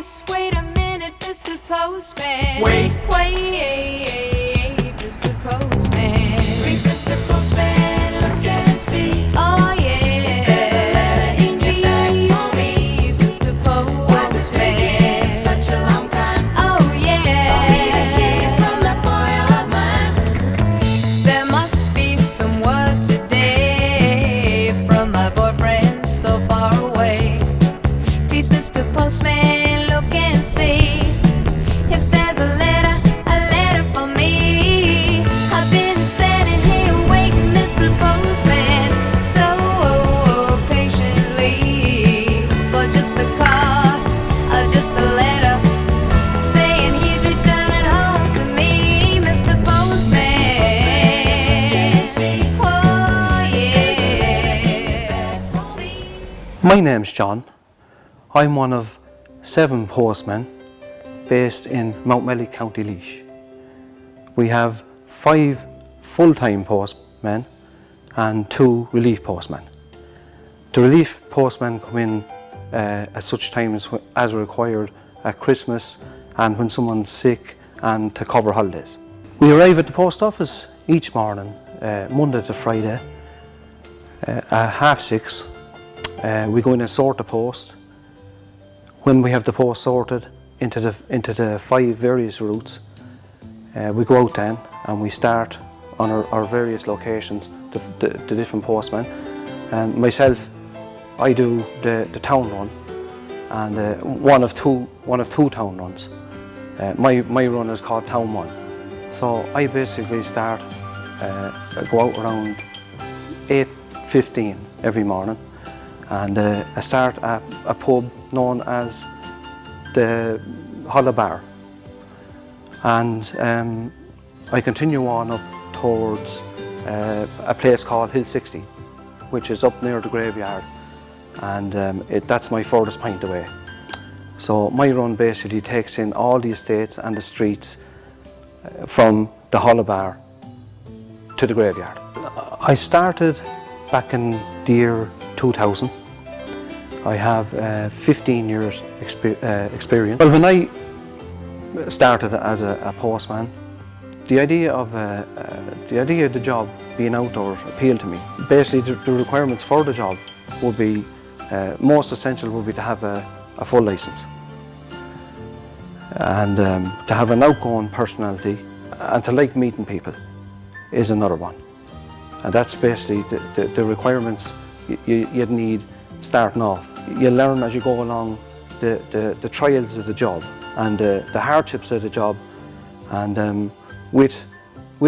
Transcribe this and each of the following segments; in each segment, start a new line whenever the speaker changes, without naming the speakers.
yes, wait a minute, Mr. Postman.
Wait.
Mr. Postman.
Please, Mr. Postman, look and see.
Oh yeah.
There's a letter in your bag for me.
Please, Mr. Postman.
Why's it taking such a long time?
Oh yeah.
For me to hear from that boy of mine.
There must be some word today from my boyfriend so far away. Please, Mr. Postman, look and see if there's a letter for me. I've been standing here waiting, Mr. Postman, so patiently for just a card or just a letter saying he's returning home to me, Mr. Postman. Oh yeah.
My name's John. I'm one of 7 postmen based in Mountmellick, County Laois. We have 5 full-time postmen and 2 relief postmen. The relief postmen come in at such times as required at Christmas and when someone's sick and to cover holidays. We arrive at the post office each morning, Monday to Friday, at 6:30. We go in and sort the post. When we have the post sorted into the 5 various routes, we go out then and we start on our various locations, the different postmen. And myself, I do the town run and one of two town runs. My run is called Town 1. So I basically start, go out around 8:15 every morning, and I start at a pub known as the Hollow Bar, and I continue on up towards a place called Hill 60, which is up near the graveyard, and that's my furthest point away. So my run basically takes in all the estates and the streets from the Hollow Bar to the graveyard. I started back in the year 2000. I have 15 years experience. Well, when I started as a postman, the idea of the job being outdoors appealed to me. Basically, the requirements for the job would be, most essential would be to have a full licence and to have an outgoing personality and to like meeting people is another one. And that's basically the requirements you'd need starting off. You learn as you go along the trials of the job and the hardships of the job, and with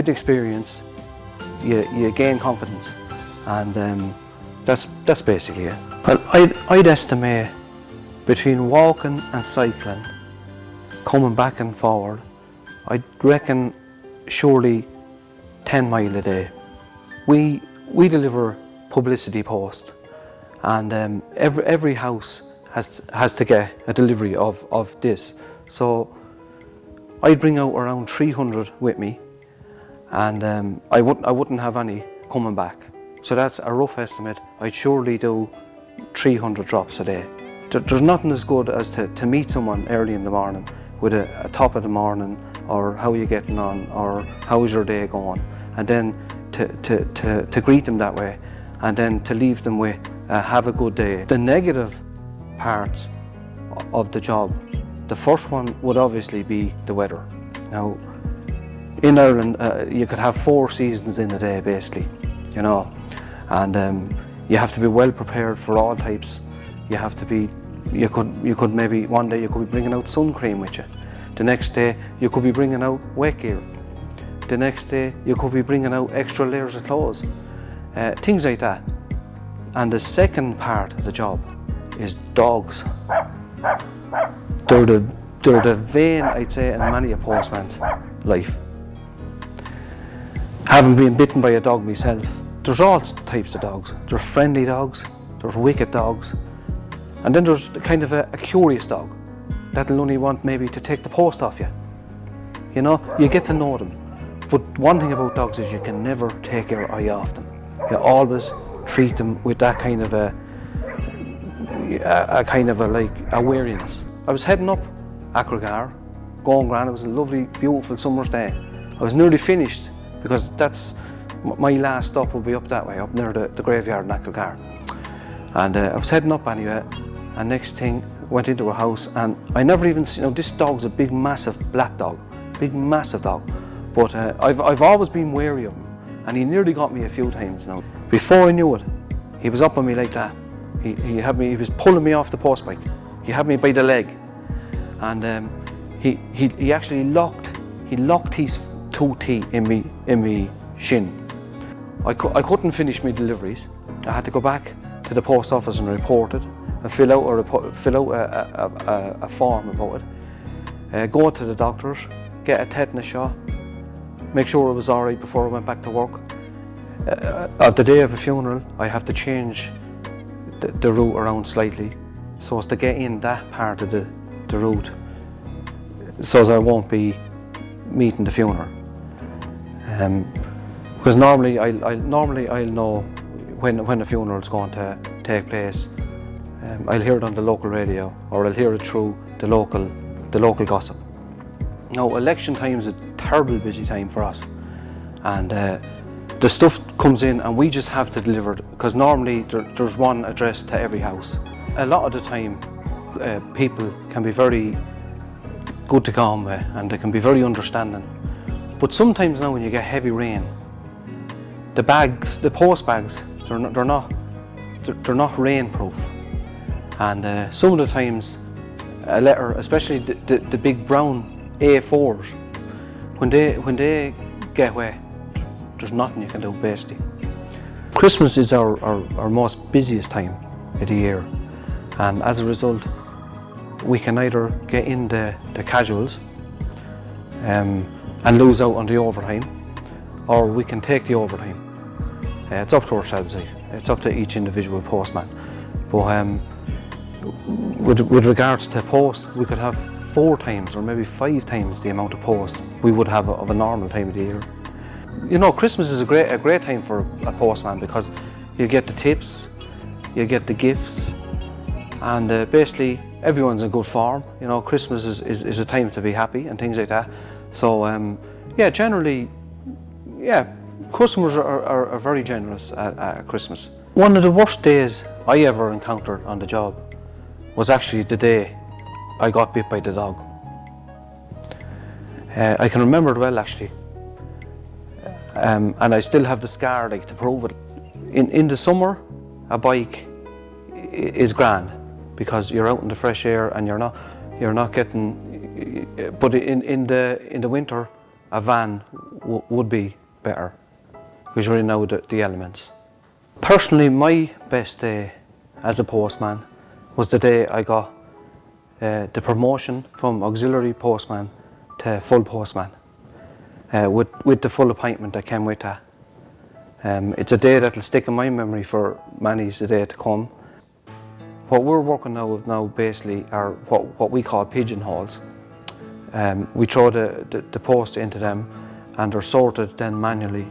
experience you gain confidence, and that's basically it. Well, I'd estimate between walking and cycling, coming back and forward, I'd reckon surely 10 mile a day. We deliver publicity post, and every house has to get a delivery of this. So I'd bring out around 300 with me, and I wouldn't have any coming back. So that's a rough estimate. I'd surely do 300 drops a day. There's nothing as good as to meet someone early in the morning with a top of the morning, or how are you getting on, or how's your day going, and then to greet them that way, and then to leave them with have a good day. The negative parts of the job, the first one would obviously be the weather. Now, in Ireland, you could have 4 seasons in a day, basically, you know, and you have to be well prepared for all types. You have to be, you could maybe one day you could be bringing out sun cream with you. The next day you could be bringing out wet gear. The next day you could be bringing out extra layers of clothes, things like that. And the second part of the job is dogs. They're the vein, I'd say, in many a postman's life. Having been bitten by a dog myself, there's all types of dogs. There's friendly dogs, there's wicked dogs, and then there's kind of a curious dog that'll only want maybe to take the post off you. You know, you get to know them. But one thing about dogs is you can never take your eye off them. You always treat them with that kind of a kind of a like a wariness. I was heading up Akragar, going grand. It was a lovely, beautiful summer's day. I was nearly finished because that's my last stop would be up that way, up near the graveyard in Akragar. And I was heading up anyway, and next thing went into a house, and I never even seen, this dog's a big massive black dog, big massive dog, but I've always been wary of him, and he nearly got me a few times now. Before I knew it, he was up on me like that. He was pulling me off the post bike. He had me by the leg, and he actually locked his 2 teeth in me shin. I couldn't finish my deliveries. I had to go back to the post office and report it, and fill out a form about it. Go to the doctors, get a tetanus shot, make sure it was all right before I went back to work. At the day of a funeral, I have to change the route around slightly, so as to get in that part of the route, so as I won't be meeting the funeral. Because normally I'll know when the funeral is going to take place. I'll hear it on the local radio, or I'll hear it through the local gossip. Now, election time is a terrible busy time for us, and the stuff comes in and we just have to deliver it, because normally there's one addressed to every house. A lot of the time people can be very good to go on with, and they can be very understanding. But sometimes now when you get heavy rain, the post bags, they're not rainproof, and some of the times a letter, especially the big brown A4s, when they get wet, there's nothing you can do basically. Christmas is our most busiest time of the year, and as a result we can either get in the casuals and lose out on the overtime, or we can take the overtime. It's up to ourselves, it's up to each individual postman. But with regards to post, we could have 4 times or maybe 5 times the amount of post we would have of a normal time of the year. You know, Christmas is a great time for a postman, because you get the tips, you get the gifts, and basically everyone's in good form. You know, Christmas is a time to be happy and things like that. So yeah, generally, yeah, customers are very generous at Christmas. One of the worst days I ever encountered on the job was actually the day I got bit by the dog. I can remember it well actually, and I still have the scar like to prove it. In the summer, a bike is grand because you're out in the fresh air and you're not getting. But in the winter, a van would be better because you're in now the elements. Personally, my best day as a postman was the day I got the promotion from auxiliary postman to full postman, with the full appointment that came with that. It's a day that will stick in my memory for many's the day to come. What we're working now basically are what we call pigeonholes. We throw the post into them and they're sorted then manually.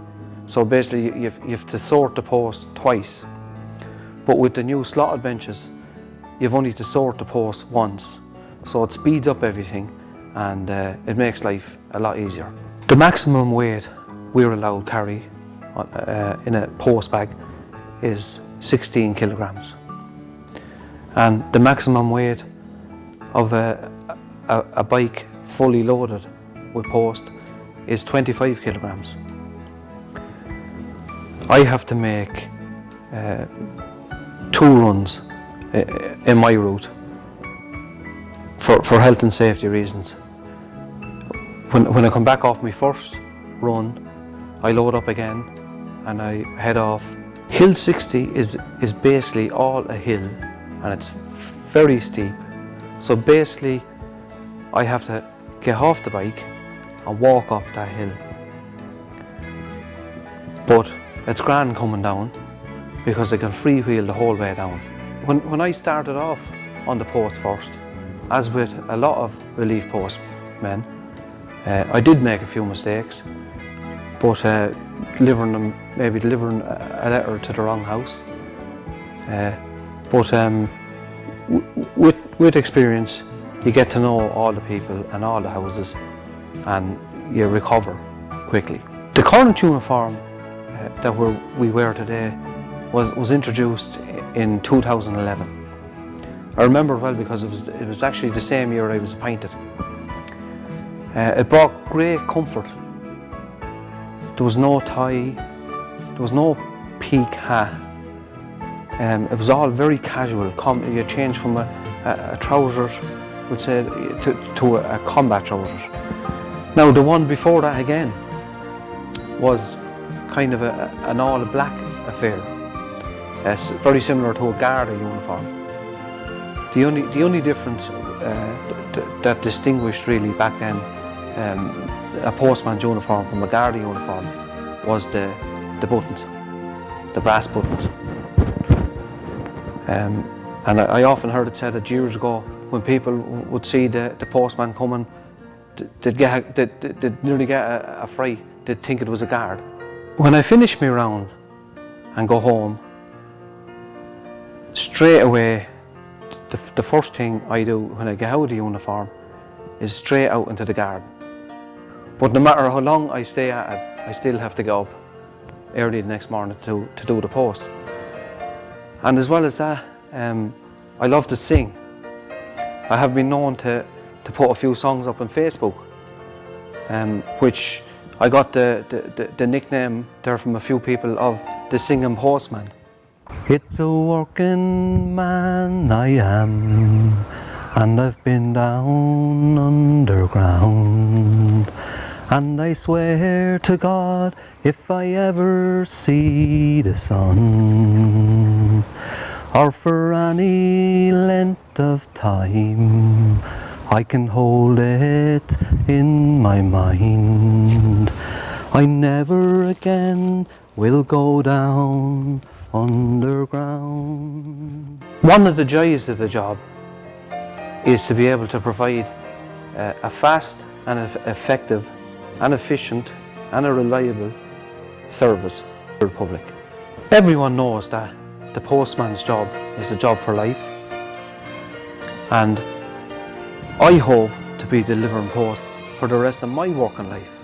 So basically you have to sort the post twice. But with the new slotted benches, you've only to sort the post once. So it speeds up everything and it makes life a lot easier. The maximum weight we're allowed to carry in a post bag is 16 kilograms. And the maximum weight of a bike fully loaded with post is 25 kilograms. I have to make 2 runs in my route for health and safety reasons. When I come back off my first run, I load up again and I head off. Hill 60 is basically all a hill and it's very steep. So basically I have to get off the bike and walk up that hill. But it's grand coming down because I can freewheel the whole way down. When I started off on the post first, as with a lot of relief postmen, I did make a few mistakes, but delivering a letter to the wrong house. But with experience, you get to know all the people and all the houses, and you recover quickly. The current uniform that we wear today was introduced in 2011. I remember it well because it was actually the same year I was appointed. It brought great comfort. There was no tie, there was no peak hat. It was all very casual. You changed from a trousers, would say, to a combat trousers. Now the one before that again was kind of an all black affair, very similar to a Garda uniform. The only difference that distinguished really back then a postman's uniform from a Garda uniform was the buttons, the brass buttons. And I often heard it said that years ago, when people would see the postman coming, they'd nearly get a fright. They'd think it was a guard. When I finish my round and go home, straight away, the first thing I do when I get out of the uniform is straight out into the garden. But no matter how long I stay at it, I still have to get up early the next morning to do the post. And as well as that, I love to sing. I have been known to put a few songs up on Facebook, which I got the nickname there from a few people of the Singing Postman. It's a working man I am, and I've been down underground. And I swear to God, if I ever see the sun, or for any length of time, I can hold it in my mind. I never again will go down underground. One of the joys of the job is to be able to provide a fast and effective and efficient and a reliable service to the public. Everyone knows that the postman's job is a job for life, and I hope to be delivering post for the rest of my working life.